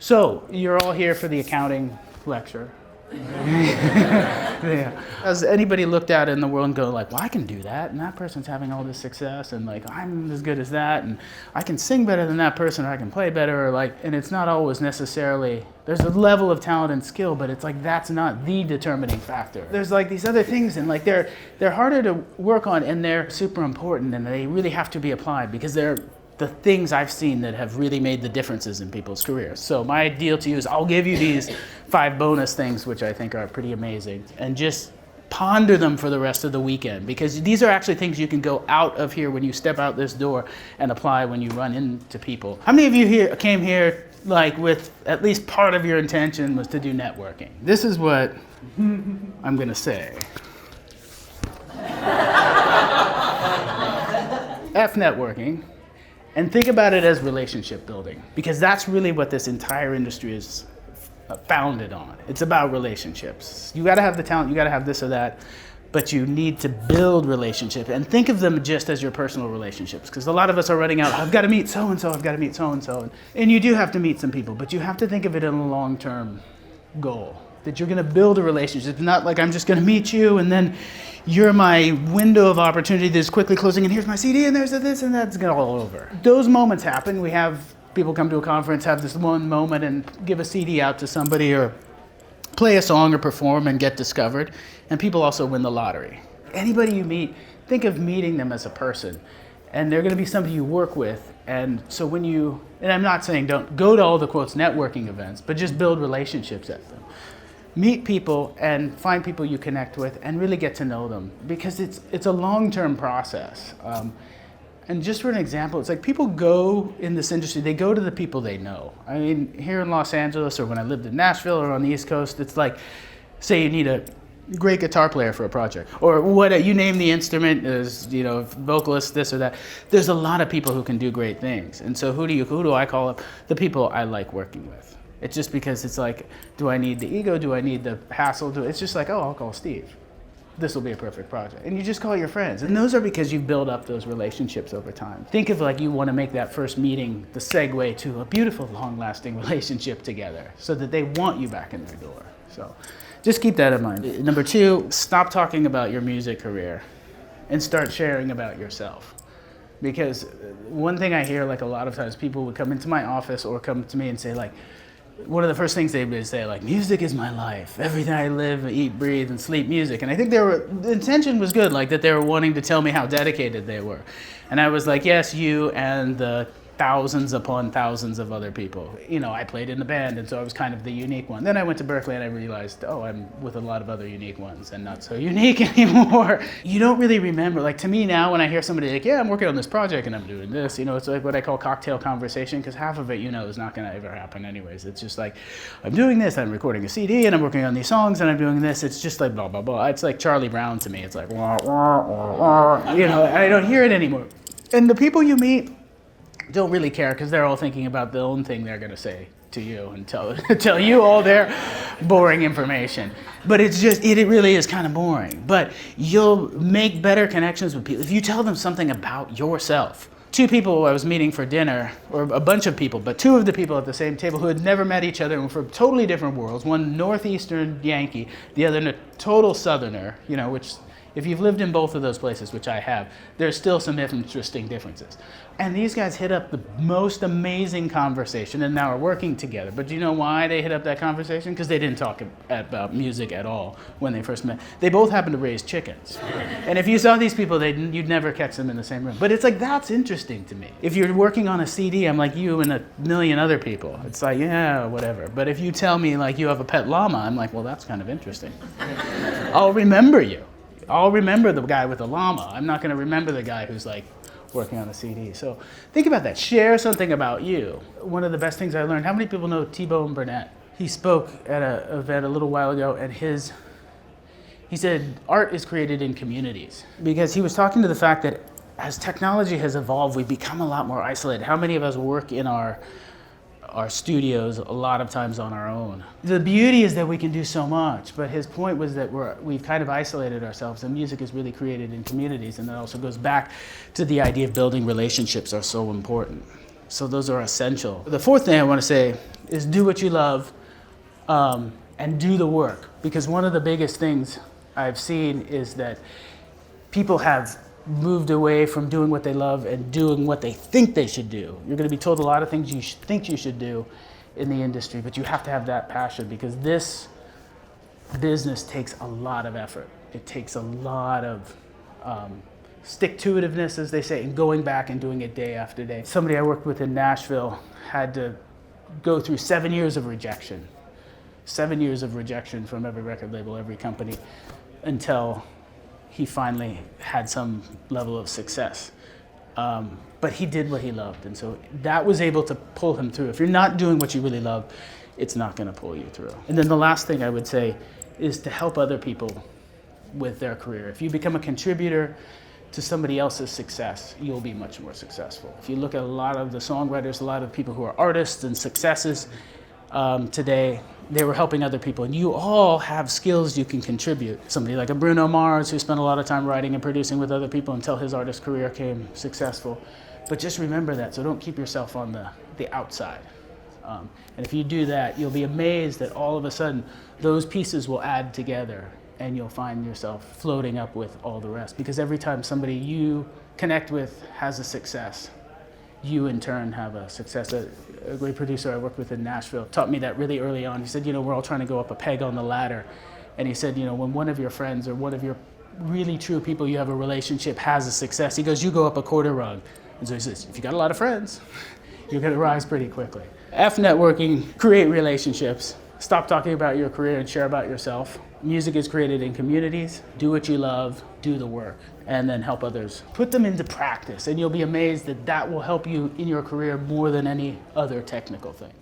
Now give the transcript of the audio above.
So you're all here for the accounting lecture. Yeah. Has anybody looked out in the world and go like, well, I can do that, and that person's having all this success, and like I'm as good as that, and I can sing better than that person, or I can play better, or like, and it's not always necessarily, there's a level of talent and skill, but it's like that's not the determining factor. There's like these other things, and like they're harder to work on, and they're super important, and they really have to be applied because they're the things I've seen that have really made the differences in people's careers. So my deal to you is I'll give you these 5 bonus things, which I think are pretty amazing, and just ponder them for the rest of the weekend, because these are actually things you can go out of here when you step out this door and apply when you run into people. How many of you here came here like with at least part of your intention was to do networking? This is what I'm gonna say. F networking. And think about it as relationship building, because that's really what this entire industry is founded on. It's about relationships. You gotta have the talent, you gotta have this or that, but you need to build relationships, and think of them just as your personal relationships, because a lot of us are running out, I've gotta meet so-and-so, I've gotta meet so-and-so, and you do have to meet some people, but you have to think of it in a long-term goal, that you're gonna build a relationship. It's not like I'm just gonna meet you and then you're my window of opportunity that's quickly closing, and here's my CD, and there's this, and that's all over. Those moments happen. We have people come to a conference, have this one moment, and give a CD out to somebody, or play a song, or perform, and get discovered. And people also win the lottery. Anybody you meet, think of meeting them as a person. And they're gonna be somebody you work with. And so when you, and I'm not saying don't go to all the quotes networking events, but just build relationships at them. Meet people and find people you connect with and really get to know them, because it's a long-term process. And just for an example, it's like people go in this industry, they go to the people they know. I mean, here in Los Angeles, or when I lived in Nashville or on the East Coast, it's like, say you need a great guitar player for a project, or what, you name the instrument, as you know, vocalist, this or that. There's a lot of people who can do great things. And so who do I call up? The people I like working with. It's just because it's like, do I need the ego? Do I need the hassle? It's just like, oh, I'll call Steve. This will be a perfect project. And you just call your friends. And those are because you've built up those relationships over time. Think of like you want to make that first meeting the segue to a beautiful, long-lasting relationship together, so that they want you back in their door. So just keep that in mind. Number 2, stop talking about your music career and start sharing about yourself. Because one thing I hear like a lot of times, people would come into my office or come to me and say like, one of the first things they would say, like, music is my life. Everything I live, eat, breathe, and sleep music. And I think the intention was good, like that they were wanting to tell me how dedicated they were. And I was like, yes, you and the thousands upon thousands of other people. You know, I played in the band, and so I was kind of the unique one. Then I went to Berklee and I realized, oh, I'm with a lot of other unique ones and not so unique anymore. You don't really remember, like to me now when I hear somebody like, yeah, I'm working on this project and I'm doing this, you know, it's like what I call cocktail conversation, because half of it, you know, is not gonna ever happen anyways. It's just like, I'm doing this, I'm recording a CD, and I'm working on these songs, and I'm doing this. It's just like blah, blah, blah. It's like Charlie Brown to me. It's like, wah, wah, wah, wah. You know, I don't hear it anymore. And the people you meet don't really care, because they're all thinking about the own thing they're going to say to you and tell you all their boring information. But it's just, it really is kind of boring. But you'll make better connections with people if you tell them something about yourself. 2 people I was meeting for dinner, or a bunch of people, but 2 of the people at the same table who had never met each other and were from totally different worlds. One Northeastern Yankee, the other a total Southerner, you know, which if you've lived in both of those places, which I have, there's still some interesting differences. And these guys hit up the most amazing conversation and now are working together. But do you know why they hit up that conversation? Because they didn't talk about music at all when they first met. They both happened to raise chickens. And if you saw these people, you'd never catch them in the same room. But it's like, that's interesting to me. If you're working on a CD, I'm like you and a million other people. It's like, yeah, whatever. But if you tell me like you have a pet llama, I'm like, well, that's kind of interesting. I'll remember you. I'll remember the guy with the llama. I'm not going to remember the guy who's like working on a CD. So think about that. Share something about you. One of the best things I learned, how many people know T-Bone Burnett? He spoke at an event a little while ago, and he said art is created in communities. Because he was talking to the fact that as technology has evolved, we've become a lot more isolated. How many of us work in our studios a lot of times on our own? The beauty is that we can do so much, but his point was that we've kind of isolated ourselves, and music is really created in communities, and that also goes back to the idea of building relationships are so important. So those are essential. The 4th thing I want to say is do what you love, and do the work. Because one of the biggest things I've seen is that people have moved away from doing what they love and doing what they think they should do. You're going to be told a lot of things you think you should do in the industry, but you have to have that passion, because this business takes a lot of effort. It takes a lot of stick-to-itiveness, as they say, and going back and doing it day after day. Somebody I worked with in Nashville had to go through 7 years of rejection. 7 years of rejection from every record label, every company, until he finally had some level of success. But he did what he loved, and so that was able to pull him through. If you're not doing what you really love, it's not going to pull you through. And then the last thing I would say is to help other people with their career. If you become a contributor to somebody else's success, you'll be much more successful. If you look at a lot of the songwriters, a lot of people who are artists and successes today, they were helping other people, and you all have skills you can contribute. Somebody like a Bruno Mars, who spent a lot of time writing and producing with other people until his artist career came successful. But just remember that, so don't keep yourself on the outside. And if you do that, you'll be amazed that all of a sudden those pieces will add together, and you'll find yourself floating up with all the rest. Because every time somebody you connect with has a success, you in turn have a success. A great producer I worked with in Nashville taught me that really early on. He said, we're all trying to go up a peg on the ladder. And he said, when one of your friends or one of your really true people you have a relationship has a success, he goes, you go up a quarter rung. And so he says, if you got a lot of friends, you're going to rise pretty quickly. F networking, create relationships. Stop talking about your career and share about yourself. Music is created in communities. Do what you love, do the work, and then help others. Put them into practice, and you'll be amazed that that will help you in your career more than any other technical thing.